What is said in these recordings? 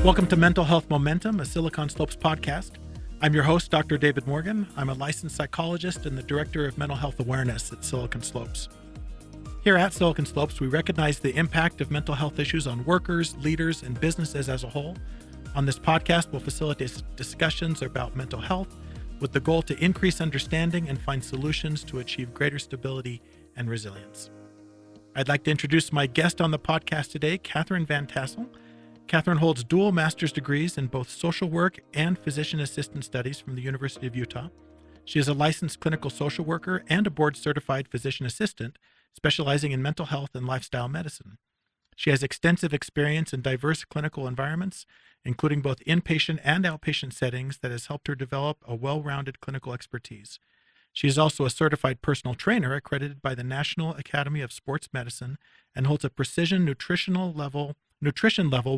Welcome to Mental Health Momentum, a Silicon Slopes podcast. I'm your host, Dr. David Morgan. I'm a licensed psychologist and the director of mental health awareness at Silicon Slopes. Here at Silicon Slopes, we recognize the impact of mental health issues on workers, leaders, and businesses as a whole. On this podcast, we'll facilitate discussions about mental health with the goal to increase understanding and find solutions to achieve greater stability and resilience. I'd like to introduce my guest on the podcast today, Catherine Van Tassel. Catherine holds dual master's degrees in both social work and physician assistant studies from the University of Utah. She is a licensed clinical social worker and a board-certified physician assistant, specializing in mental health and lifestyle medicine. She has extensive experience in diverse clinical environments, including both inpatient and outpatient settings, that has helped her develop a well-rounded clinical expertise. She is also a certified personal trainer accredited by the National Academy of Sports Medicine and holds a precision nutrition level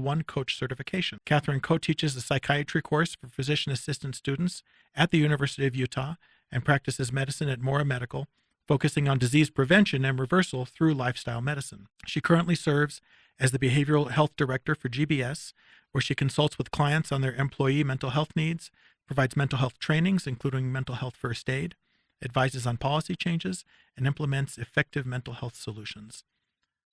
1 coach certification. Catherine co-teaches the psychiatry course for physician assistant students at the University of Utah and practices medicine at Mora Medical, focusing on disease prevention and reversal through lifestyle medicine. She currently serves as the behavioral health director for GBS, where she consults with clients on their employee mental health needs, provides mental health trainings, including mental health first aid, advises on policy changes, and implements effective mental health solutions.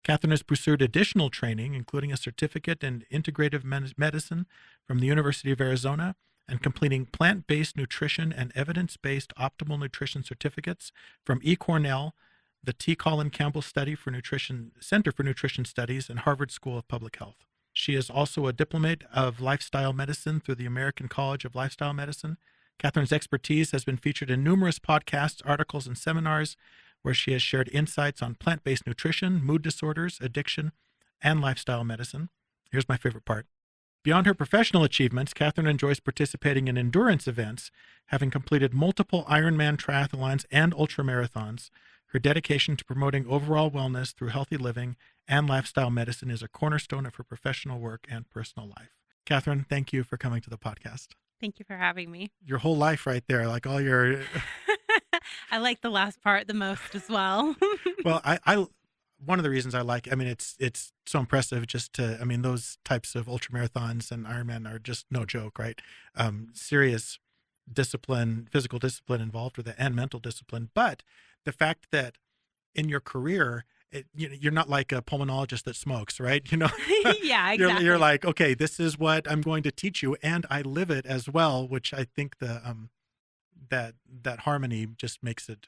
Catherine has pursued additional training, including a certificate in integrative medicine from the University of Arizona and completing plant-based nutrition and evidence-based optimal nutrition certificates from eCornell, the T. Colin Campbell Center for Nutrition Studies, and Harvard School of Public Health. She is also a diplomate of lifestyle medicine through the American College of Lifestyle Medicine. Catherine's expertise has been featured in numerous podcasts, articles, and seminars, where she has shared insights on plant-based nutrition, mood disorders, addiction, and lifestyle medicine. Here's my favorite part. Beyond her professional achievements, Catherine enjoys participating in endurance events, having completed multiple Ironman triathlons and ultramarathons. Her dedication to promoting overall wellness through healthy living and lifestyle medicine is a cornerstone of her professional work and personal life. Catherine, thank you for coming to the podcast. Thank you for having me. Your whole life right there, like all your... I like the last part the most as well. Well, I one of the reasons I like, it's so impressive those types of ultramarathons and Ironman are just no joke, right? Serious discipline, physical discipline involved with it and mental discipline. But the fact that in your career, you're not like a pulmonologist that smokes, right? Yeah, exactly. You're like, okay, this is what I'm going to teach you, and I live it as well, which I think that harmony just makes it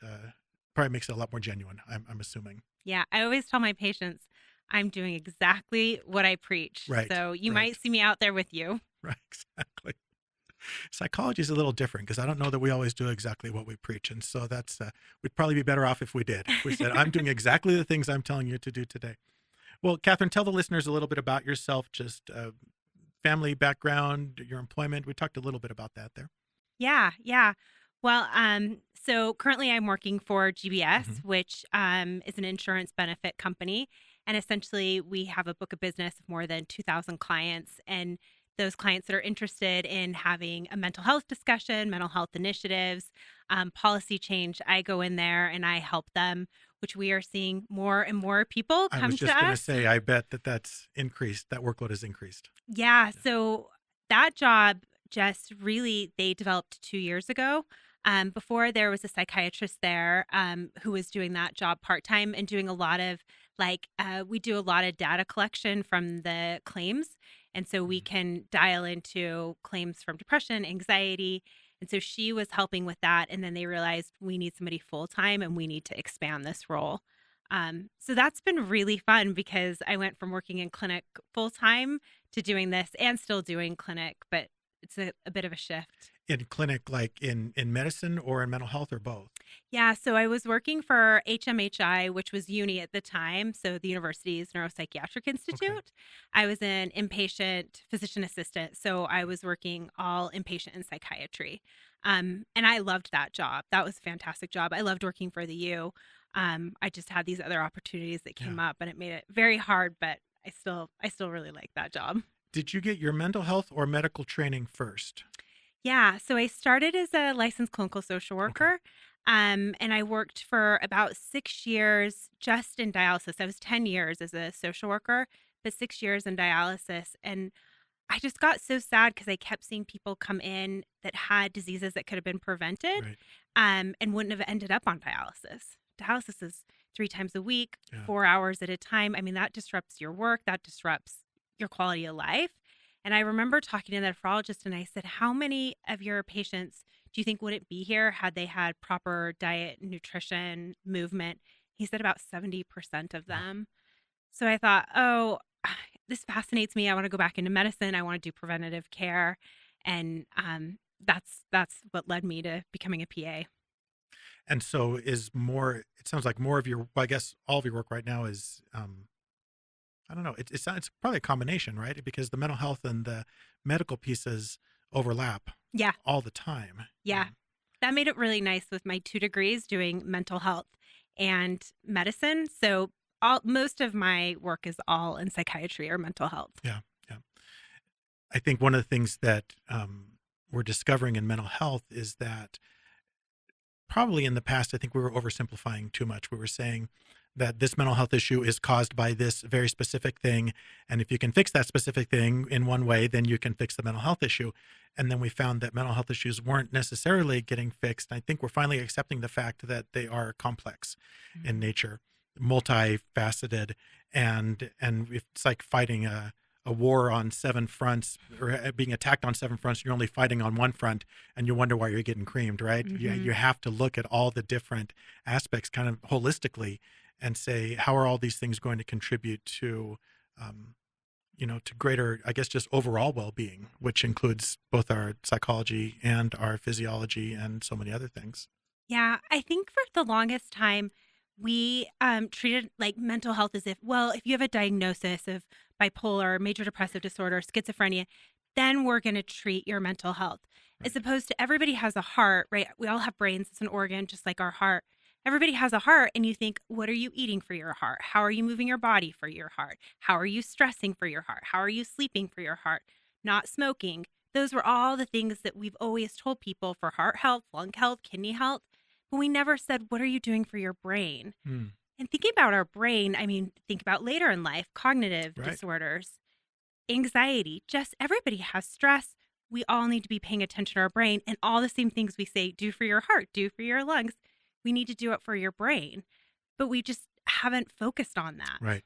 probably makes it a lot more genuine. I'm assuming. Yeah, I always tell my patients I'm doing exactly what I preach. Right. So you right. might see me out there with you. Right. Exactly. Psychology is a little different because I don't know that we always do exactly what we preach, and so that's we'd probably be better off if we did. If we said, "I'm doing exactly the things I'm telling you to do today." Well, Catherine, tell the listeners a little bit about yourself, just family background, your employment. We talked a little bit about that there. Yeah. Well, so currently I'm working for GBS, which is an insurance benefit company. And essentially we have a book of business of more than 2,000 clients. And those clients that are interested in having a mental health discussion, mental health initiatives, policy change, I go in there and I help them, which we are seeing more and more people come to us. I was just going to say, I bet that's increased. That workload has increased. Yeah. So that job just really, they developed 2 years ago. Before there was a psychiatrist there who was doing that job part-time and doing a lot of we do a lot of data collection from the claims. And so we can dial into claims from depression, anxiety. And so she was helping with that. And then they realized we need somebody full-time and we need to expand this role. So that's been really fun because I went from working in clinic full-time to doing this and still doing clinic, but it's a bit of a shift. In clinic, like in medicine or in mental health or both? Yeah, so I was working for HMHI, which was uni at the time, so the university's Neuropsychiatric Institute. Okay. I was an inpatient physician assistant, so I was working all inpatient and psychiatry. And I loved that job. That was a fantastic job. I loved working for the U. I just had these other opportunities that came up, and it made it very hard, but I still really like that job. Did you get your mental health or medical training first? Yeah, so I started as a licensed clinical social worker, and I worked for about 6 years just in dialysis. I was 10 years as a social worker, but 6 years in dialysis. And I just got so sad because I kept seeing people come in that had diseases that could have been prevented, Right. and wouldn't have ended up on dialysis. Dialysis is 3 times a week, Yeah. 4 hours at a time. I mean, that disrupts your work, that disrupts your quality of life. And I remember talking to the nephrologist and I said, how many of your patients do you think wouldn't be here had they had proper diet, nutrition, movement? He said about 70% of Wow. them. So I thought, oh, this fascinates me. I want to go back into medicine. I want to do preventative care. And that's what led me to becoming a PA. And so it sounds like more of your, well, I guess all of your work right now is, I don't know, it's probably a combination, right? Because the mental health and the medical pieces overlap Yeah. all the time. Yeah. That made it really nice with my 2 degrees doing mental health and medicine. So most of my work is all in psychiatry or mental health. Yeah. I think one of the things that we're discovering in mental health is that probably in the past, I think we were oversimplifying too much. We were saying that this mental health issue is caused by this very specific thing. And if you can fix that specific thing in one way, then you can fix the mental health issue. And then we found that mental health issues weren't necessarily getting fixed. I think we're finally accepting the fact that they are complex in nature, multifaceted, and it's like fighting a war on 7 fronts, or being attacked on 7 fronts. You're only fighting on one front and you wonder why you're getting creamed, right? You have to look at all the different aspects kind of holistically and say, how are all these things going to contribute to, to greater, I guess, just overall well-being, which includes both our psychology and our physiology and so many other things. Yeah, I think for the longest time, we treated like mental health as if you have a diagnosis of bipolar, major depressive disorder, schizophrenia, then we're going to treat your mental health. As Right. opposed to everybody has a heart, right? We all have brains. It's an organ, just like our heart. Everybody has a heart, and you think, what are you eating for your heart? How are you moving your body for your heart? How are you stressing for your heart? How are you sleeping for your heart? Not smoking. Those were all the things that we've always told people for heart health, lung health, kidney health. But we never said, what are you doing for your brain? Hmm. And thinking about our brain, I mean, think about later in life, cognitive Right. disorders, anxiety, just everybody has stress. We all need to be paying attention to our brain, and all the same things we say, do for your heart, do for your lungs. We need to do it for your brain. But we just haven't focused on that. Right.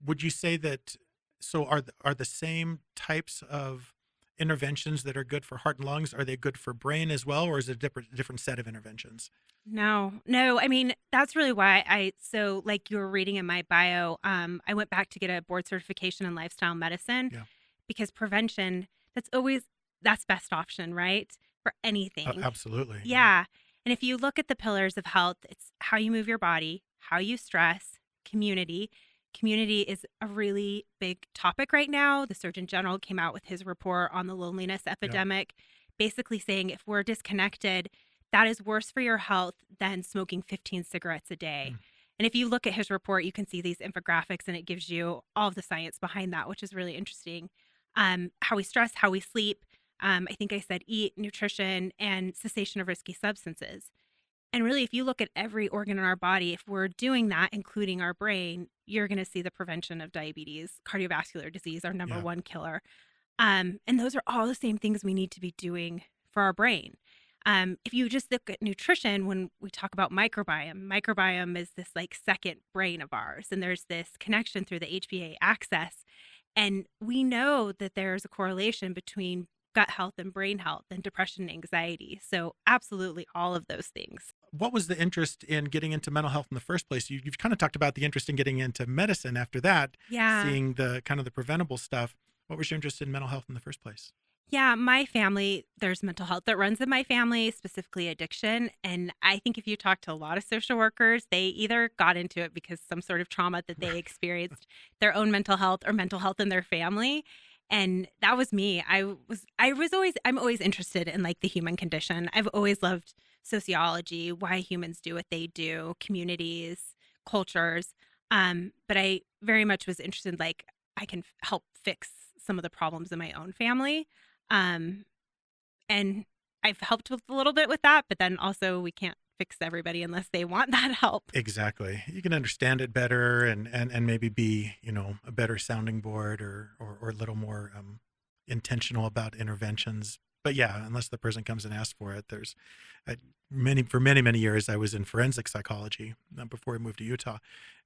Would you say that, so are the same types of interventions that are good for heart and lungs, are they good for brain as well, or is it a different set of interventions? No. I mean, that's really why so like you were reading in my bio, I went back to get a board certification in lifestyle medicine Yeah. because prevention, that's best option, right? For anything. Absolutely. Yeah. And if you look at the pillars of health, it's how you move your body, how you stress, community. Community is a really big topic right now. The Surgeon General came out with his report on the loneliness epidemic, basically saying if we're disconnected, that is worse for your health than smoking 15 cigarettes a day. Mm. And if you look at his report, you can see these infographics and it gives you all of the science behind that, which is really interesting. How we stress, how we sleep. I think I said eat, nutrition, and cessation of risky substances. And really, if you look at every organ in our body, if we're doing that, including our brain, you're going to see the prevention of diabetes, cardiovascular disease, our number Yeah. one killer. And those are all the same things we need to be doing for our brain. If you just look at nutrition, when we talk about microbiome is this like second brain of ours. And there's this connection through the HPA axis. And we know that there's a correlation between gut health and brain health and depression and anxiety. So absolutely all of those things. What was the interest in getting into mental health in the first place? You've kind of talked about the interest in getting into medicine after that, Yeah. seeing the kind of the preventable stuff. What was your interest in mental health in the first place? Yeah, my family, there's mental health that runs in my family, specifically addiction. And I think if you talk to a lot of social workers, they either got into it because some sort of trauma that they experienced, their own mental health or mental health in their family. And that was me. I'm always interested in like the human condition. I've always loved sociology, why humans do what they do, communities, cultures. But I very much was interested, like I can help fix some of the problems in my own family. And I've helped with a little bit with that, but then also we can't fix everybody unless they want that help. Exactly. You can understand it better and maybe be, a better sounding board or a little more intentional about interventions. But yeah, unless the person comes and asks for it, there's for many years, I was in forensic psychology before I moved to Utah.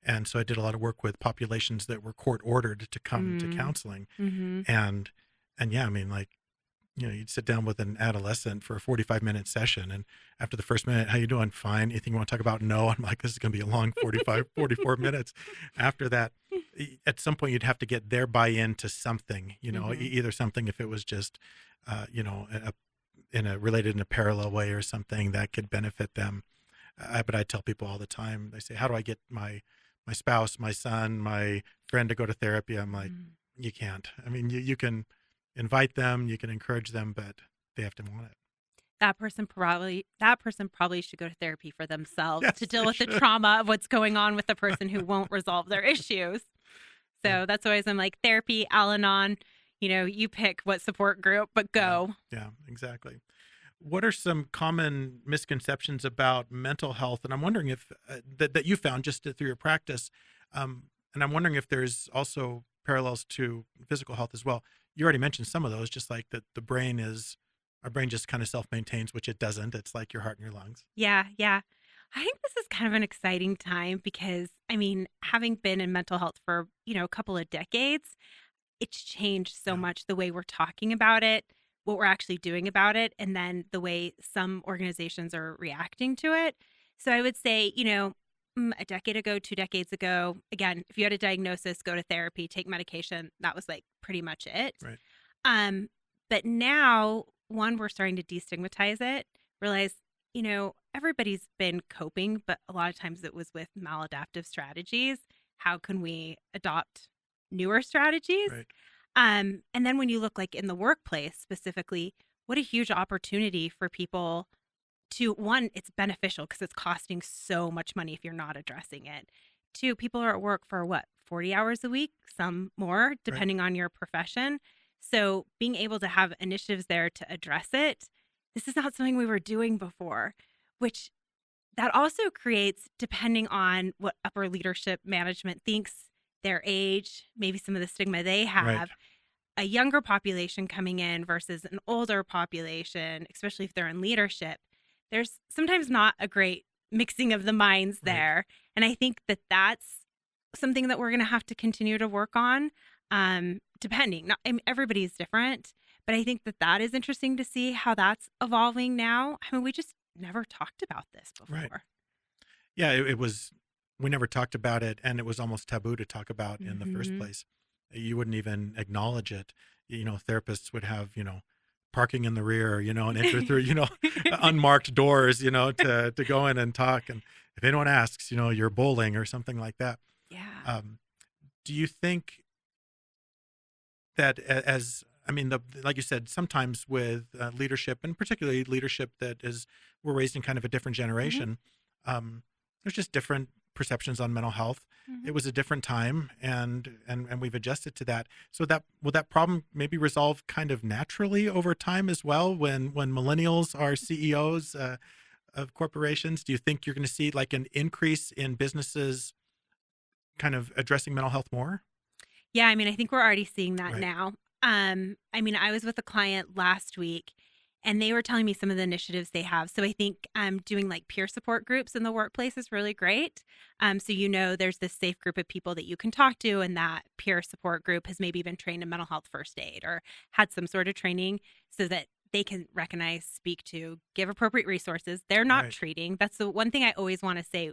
And so I did a lot of work with populations that were court ordered to come to counseling. Mm-hmm. And yeah, I mean, like, you'd sit down with an adolescent for a 45-minute session. And after the first minute, how you doing? Fine. Anything you want to talk about? No. I'm like, this is going to be a long 44 minutes. After that, at some point, you'd have to get their buy-in to something, either something, if it was just, related in a parallel way or something that could benefit them. But I tell people all the time, they say, how do I get my spouse, my son, my friend to go to therapy? I'm like, you can't. I mean, you can invite them, you can encourage them, but they have to want it. That person probably should go to therapy for themselves Yes, to deal they with should. the trauma of what's going on with the person who won't resolve their issues. So that's always, I'm like, therapy, Al-Anon, you pick what support group, but go. Yeah, exactly. What are some common misconceptions about mental health? And I'm wondering if that you found just through your practice, and I'm wondering if there's also parallels to physical health as well. You already mentioned some of those, just like that our brain just kind of self-maintains, which it doesn't. It's like your heart and your lungs. Yeah. I think this is kind of an exciting time because, I mean, having been in mental health for, a couple of decades, it's changed so much the way we're talking about it, what we're actually doing about it, and then the way some organizations are reacting to it. So I would say, a decade ago, 2 decades ago, again, if you had a diagnosis, go to therapy, take medication, that was like pretty much it. Right. But now, one, we're starting to destigmatize it, realize, everybody's been coping, but a lot of times it was with maladaptive strategies. How can we adopt newer strategies? Right. And then when you look like in the workplace specifically, what a huge opportunity for people to, one, it's beneficial because it's costing so much money if you're not addressing it. Two, people are at work for 40 hours a week, some more, depending on your profession. So being able to have initiatives there to address it, this is not something we were doing before, which that also creates, depending on what upper leadership management thinks, their age, maybe some of the stigma they have, Right. a younger population coming in versus an older population, especially if they're in leadership. There's sometimes not a great mixing of the minds there. Right. And I think that that's something that we're going to have to continue to work on, depending. Everybody's different, but I think that is interesting to see how that's evolving now. I mean, we just never talked about this before. Right. Yeah, it was, we never talked about it, and it was almost taboo to talk about in the first place. You wouldn't even acknowledge it. Therapists would have, parking in the rear, and enter through, unmarked doors, to go in and talk. And if anyone asks, you're bowling or something like that. Yeah. Do you think that like you said, sometimes with leadership, and particularly leadership we're raised in kind of a different generation, there's just different perceptions on mental health. It was a different time, and we've adjusted to that. So will that problem maybe resolve kind of naturally over time as well when millennials are CEOs of corporations? Do you think you're going to see like an increase in businesses kind of addressing mental health more? Yeah, I mean, I think we're already seeing that Right. now. I mean, I was with a client last week and they were telling me some of the initiatives they have. So I think doing like peer support groups in the workplace is really great. So there's this safe group of people that you can talk to, and that peer support group has maybe been trained in mental health first aid or had some sort of training so that they can recognize, speak to, give appropriate resources. They're not Right. treating. That's the one thing I always want to say.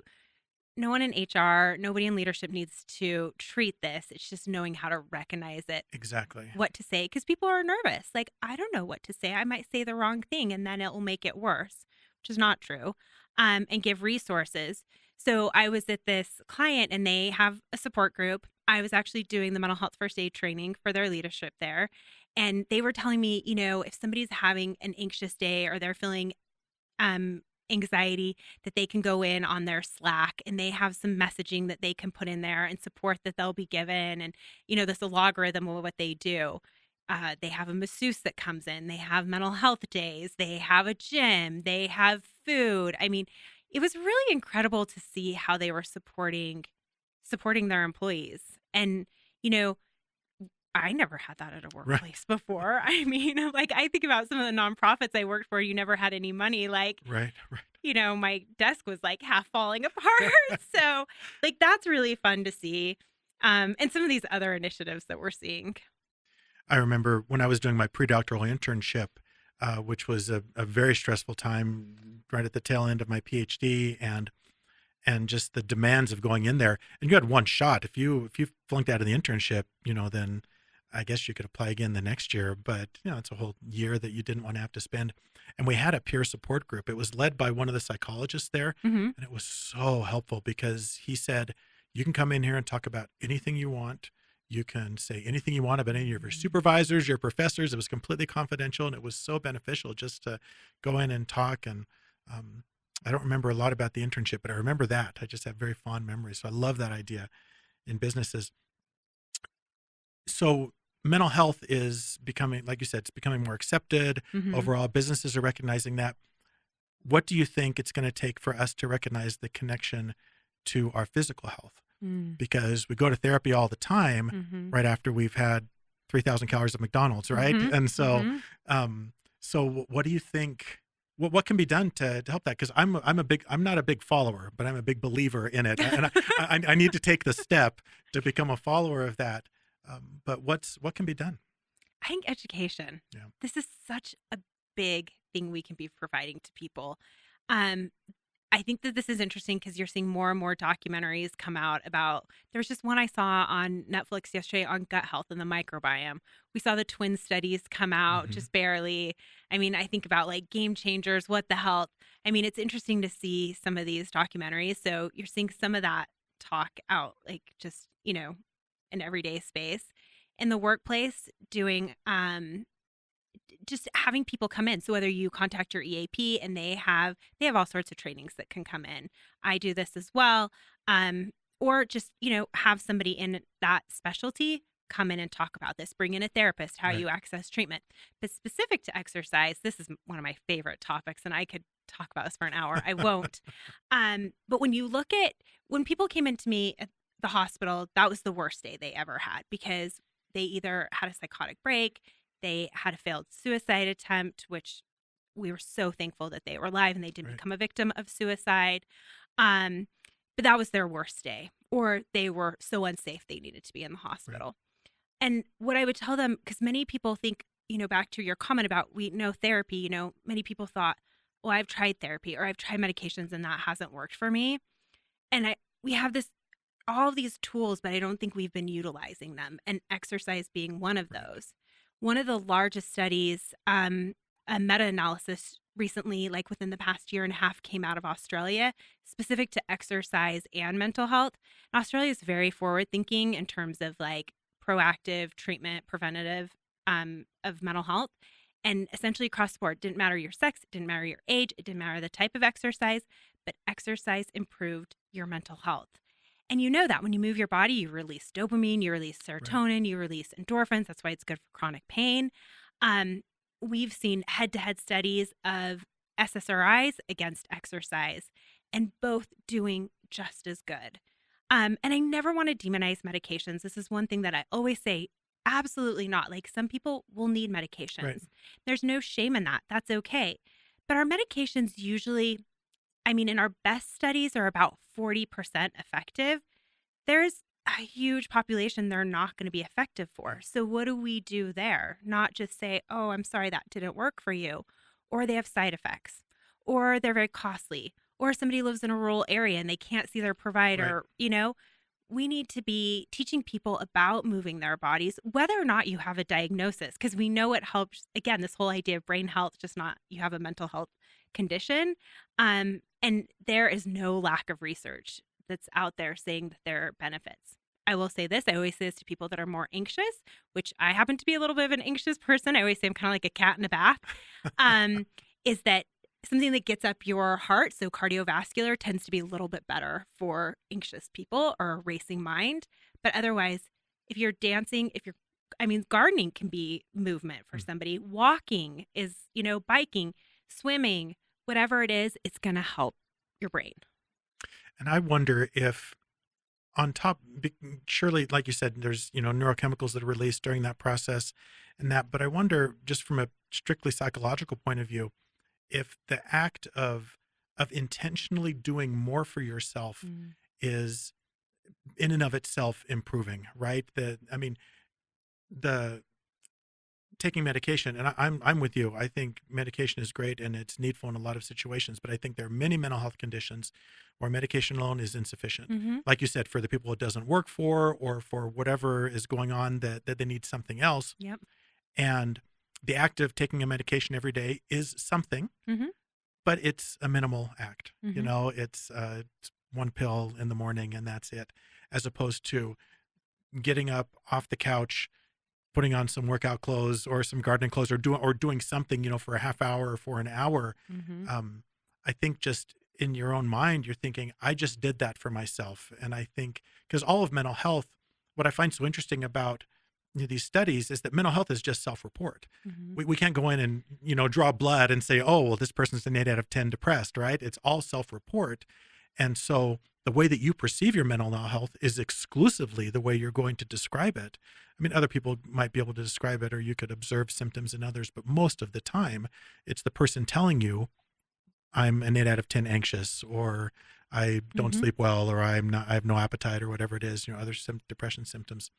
No one in HR, nobody in leadership needs to treat this. It's just knowing how to recognize it, Exactly. what to say, because people are nervous. Like, I don't know what to say. I might say the wrong thing and then it will make it worse, which is not true. And give resources. So I was at this client and they have a support group. I was actually doing the mental health first aid training for their leadership there. And they were telling me, if somebody's having an anxious day or they're feeling anxiety, that they can go in on their Slack and they have some messaging that they can put in there and support that they'll be given. And, this logarithm of what they do. They have a masseuse that comes in. They have mental health days. They have a gym. They have food. I mean, it was really incredible to see how they were supporting their employees. And, you know, I never had that at a Right. workplace before. I mean, like I think about some of the nonprofits I worked for, you never had any money. Like, Right. Right. my desk was like half falling apart. So, like, that's really fun to see. And some of these other initiatives that we're seeing. I remember when I was doing my pre-doctoral internship, which was a very stressful time right at the tail end of my PhD, and just the demands of going in there. And you had one shot. If you flunked out of the internship, then I guess you could apply again the next year. But it's a whole year that you didn't want to have to spend. And we had a peer support group. It was led by one of the psychologists there, Mm-hmm. and it was so helpful because he said, "You can come in here and talk about anything you want. You can say anything you want about any of your supervisors, your professors." It was completely confidential, and it was so beneficial just to go in and talk. And I don't remember a lot about the internship, but I remember that. I just have very fond memories. So I love that idea in businesses. So mental health is becoming, like you said, it's becoming more accepted. Mm-hmm. Overall, businesses are recognizing that. What do you think it's going to take for us to recognize the connection to our physical health? Because we go to therapy all the time Mm-hmm. right after we've had 3,000 calories of McDonald's, right? Mhm, And so, mhm. so what do you think? What can be done to help that? Because I'm not a big follower, but I'm a big believer in it, and I need to take the step to become a follower of that. But what can be done? I think education. Yeah. This is such a big thing we can be providing to people. Um, I think that this is interesting because you're seeing more and more documentaries come out about. There was just one I saw on Netflix yesterday on gut health and the microbiome. We saw the twin studies come out Mhm. just barely. I mean, I think about like Game Changers, What the Health. I mean, it's interesting to see some of these documentaries. So you're seeing some of that talk out, like just, in everyday space. In the workplace, doing just having people come in. So whether you contact your EAP and they have all sorts of trainings that can come in. I do this as well. Or just, have somebody in that specialty come in and talk about this, bring in a therapist, how Right. you access treatment. But specific to exercise, this is one of my favorite topics, and I could talk about this for an hour. I won't. But when people came into me at the hospital, that was the worst day they ever had because they either had a psychotic break, they had a failed suicide attempt, which we were so thankful that they were alive and they didn't Right. become a victim of suicide. But that was their worst day, or they were so unsafe they needed to be in the hospital. And what I would tell them, because many people think, back to your comment about we know therapy, many people thought, well, I've tried therapy or I've tried medications and that hasn't worked for me. And we have all of these tools, but I don't think we've been utilizing them, and exercise being one of those. One of the largest studies, a meta-analysis recently, like within the past year and a half, came out of Australia, specific to exercise and mental health. And Australia is very forward-thinking in terms of like proactive treatment, preventative of mental health. And essentially across the board, didn't matter your sex, it didn't matter your age, it didn't matter the type of exercise, but exercise improved your mental health. And you know that when you move your body, you release dopamine, you release serotonin, you release endorphins. That's why it's good for chronic pain. We've seen head-to-head studies of SSRIs against exercise, and both doing just as good. And I never want to demonize medications. This is one thing that I always say, absolutely not. Like, some people will need medications. Right. There's no shame in that. That's okay. But our medications usually, in our best studies, are about 40% effective. There's a huge population they're not going to be effective for. So what do we do there? Not just say, oh, I'm sorry, that didn't work for you. Or they have side effects. Or they're very costly. Or somebody lives in a rural area and they can't see their provider. We need to be teaching people about moving their bodies, whether or not you have a diagnosis, because we know it helps. Again, this whole idea of brain health, just not you have a mental health condition. And there is no lack of research that's out there saying that there are benefits. I will say this. I always say this to people that are more anxious, which I happen to be a little bit of an anxious person. I always say I'm kind of like a cat in a bath, is that something that gets up your heart, so cardiovascular, tends to be a little bit better for anxious people or a racing mind. But otherwise, if you're dancing, gardening can be movement for somebody. Walking is, biking, swimming, whatever it is, it's going to help your brain. And I wonder if on top, surely, like you said, there's, neurochemicals that are released during that process and that, but I wonder just from a strictly psychological point of view, if the act of intentionally doing more for yourself Mm. is in and of itself improving, right? The taking medication, and I'm with you. I think medication is great and it's needful in a lot of situations, but I think there are many mental health conditions where medication alone is insufficient. Mm-hmm. Like you said, for the people it doesn't work for, or for whatever is going on that they need something else. Yep. And the act of taking a medication every day is something, Mm-hmm. but it's a minimal act. Mm-hmm. It's one pill in the morning and that's it, as opposed to getting up off the couch, putting on some workout clothes or some gardening clothes, or doing something, for a half hour or for an hour. Mm-hmm. I think just in your own mind, you're thinking, I just did that for myself. And I think, because all of mental health, what I find so interesting about these studies is that mental health is just self-report. Mm-hmm. We can't go in and, draw blood and say, oh, well, this person's an 8 out of 10 depressed, right? It's all self-report. And so the way that you perceive your mental health is exclusively the way you're going to describe it. I mean, other people might be able to describe it, or you could observe symptoms in others, but most of the time it's the person telling you, I'm an 8 out of 10 anxious, or I don't Mm-hmm. sleep well, or I have no appetite, or whatever it is, other depression symptoms.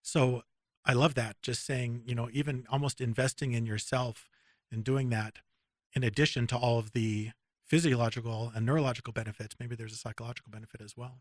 So I love that. Just saying, even almost investing in yourself and doing that, in addition to all of the physiological and neurological benefits, maybe there's a psychological benefit as well.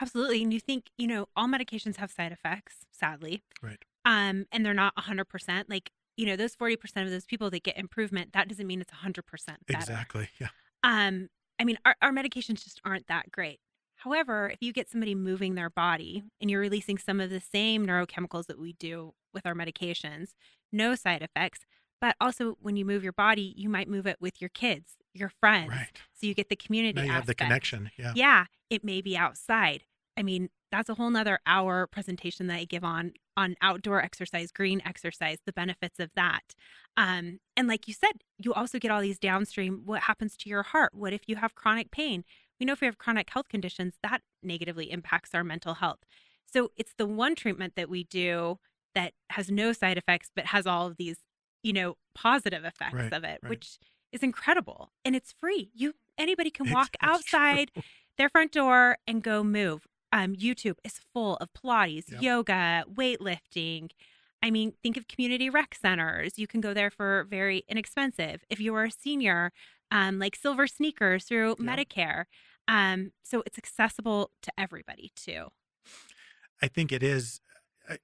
Absolutely. And you think, all medications have side effects, sadly. Right. And they're not 100%. Like, those 40% of those people that get improvement, that doesn't mean it's 100% better. Exactly. Yeah. I mean, our medications just aren't that great. However, if you get somebody moving their body and you're releasing some of the same neurochemicals that we do with our medications, no side effects, but also when you move your body, you might move it with your kids, your friends. Right. So you get the community Now you have the aspect. connection. Yeah. Yeah, it may be outside. I mean, that's a whole nother hour presentation that I give on outdoor exercise, green exercise, the benefits of that. And like you said, you also get all these downstream, what happens to your heart? What if you have chronic pain? We know if we have chronic health conditions, that negatively impacts our mental health. So it's the one treatment that we do that has no side effects, but has all of these, positive effects Right, of it, right. which is incredible. And it's free. Anybody can walk It's outside true. their front door and go move. YouTube is full of Pilates, Yep. yoga, weightlifting. I mean, think of community rec centers. You can go there for very inexpensive. If you are a senior, like silver sneakers through Yeah. Medicare. So it's accessible to everybody too. I think it is. We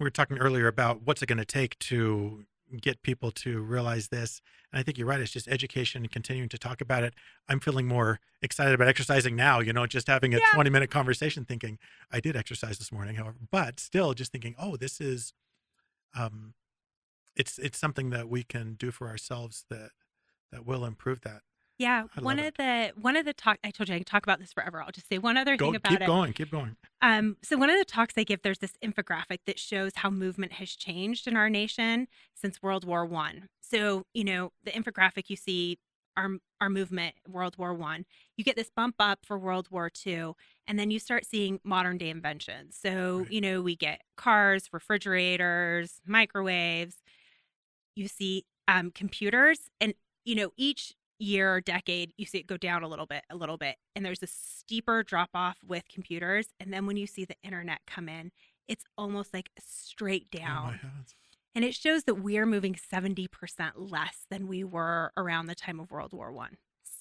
were talking earlier about what's it going to take to get people to realize this. And I think you're right. It's just education and continuing to talk about it. I'm feeling more excited about exercising now, just having a Yeah. 20-minute conversation thinking I did exercise this morning, however, but still just thinking, oh, this is, it's something that we can do for ourselves that will improve that. Yeah, I one love of the talk I told you I can talk about this forever. I'll just say one other thing about Keep it. keep going. So one of the talks I give, there's this infographic that shows how movement has changed in our nation since World War One. So, the infographic you see, our movement, World War One, you get this bump up for World War Two, and then you start seeing modern day inventions. So, Right. we get cars, refrigerators, microwaves. You see computers, and each year or decade you see it go down a little bit, and there's a steeper drop off with computers. And then when you see the internet come in, it's almost like straight Oh my down. heavens. And it shows that we're moving 70% less than we were around the time of World War One.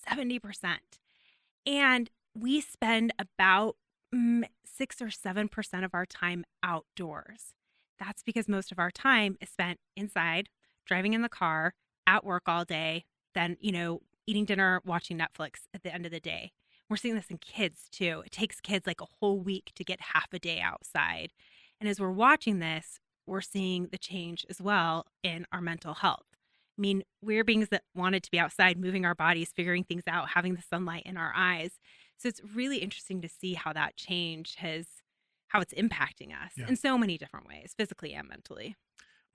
70%. And we spend about 6 or 7% of our time outdoors. That's because most of our time is spent inside, driving in the car, at work all day, then, eating dinner, watching Netflix at the end of the day. We're seeing this in kids too. It takes kids like a whole week to get half a day outside. And as we're watching this, we're seeing the change as well in our mental health. I mean, we're beings that wanted to be outside, moving our bodies, figuring things out, having the sunlight in our eyes. So it's really interesting to see how that change how it's impacting us Yeah. in so many different ways, physically and mentally.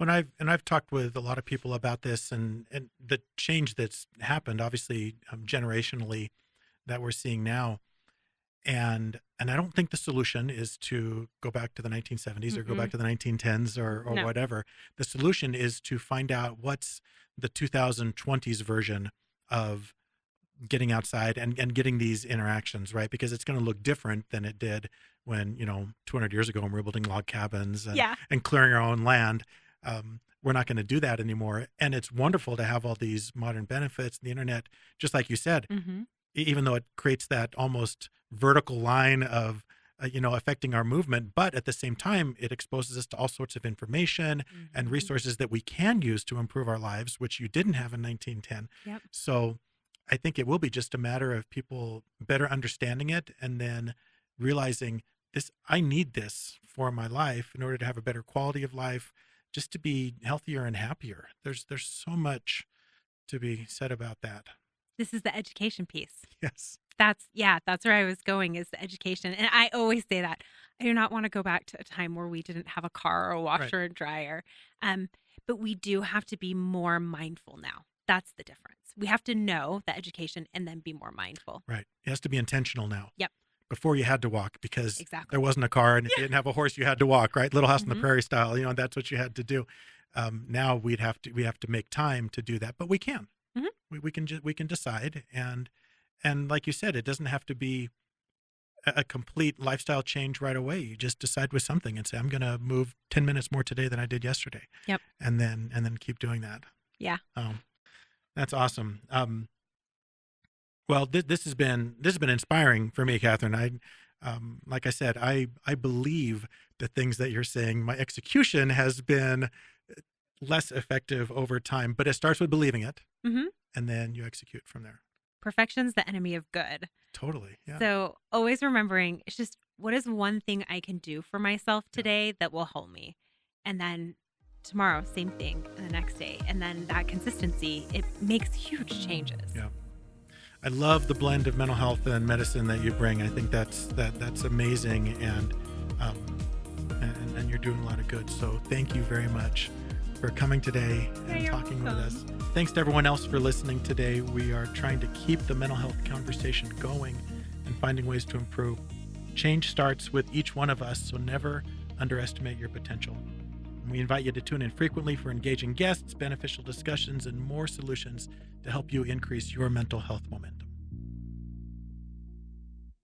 I've talked with a lot of people about this and the change that's happened, obviously, generationally, that we're seeing now. And I don't think the solution is to go back to the 1970s or go back to the 1910s or No. whatever. The solution is to find out what's the 2020s version of getting outside and getting these interactions, right? Because it's going to look different than it did when, 200 years ago when we were building log cabins Yeah. and clearing our own land. We're not going to do that anymore. And it's wonderful to have all these modern benefits. The internet, just like you said, Mm-hmm. even though it creates that almost vertical line of, affecting our movement, but at the same time, it exposes us to all sorts of information and resources that we can use to improve our lives, which you didn't have in 1910. Yep. So I think it will be just a matter of people better understanding it and then realizing I need this for my life in order to have a better quality of life, just to be healthier and happier. There's so much to be said about that. This is the education piece. Yes. That's where I was going, is the education. And I always say that I do not want to go back to a time where we didn't have a car or a washer and dryer. But we do have to be more mindful now. That's the difference. We have to know the education and then be more mindful. Right. It has to be intentional now. Yep. Before you had to walk because Exactly. there wasn't a car, and if you didn't have a horse, you had to walk, right? Little House on the Mhm. Prairie style, that's what you had to do. Now we have to make time to do that, but we can. Mhm. We can decide, and like you said, it doesn't have to be a complete lifestyle change right away. You just decide with something and say, I'm going to move 10 minutes more today than I did yesterday. Yep. And then keep doing that. Yeah. That's awesome. Well, this has been inspiring for me, Catherine. Like I said, I believe the things that you're saying. My execution has been less effective over time, but it starts with believing it, Mm-hmm. and then you execute from there. Perfection's the enemy of good. Totally. Yeah. So always remembering, it's just, what is one thing I can do for myself today that will help me? And then tomorrow, same thing, and the next day. And then that consistency, it makes huge changes. Yeah. I love the blend of mental health and medicine that you bring. I think that's amazing, and you're doing a lot of good. So thank you very much for coming today and you're talking with us. welcome. Thanks to everyone else for listening today. We are trying to keep the mental health conversation going and finding ways to improve. Change starts with each one of us, so never underestimate your potential. And we invite you to tune in frequently for engaging guests, beneficial discussions, and more solutions to help you increase your mental health momentum.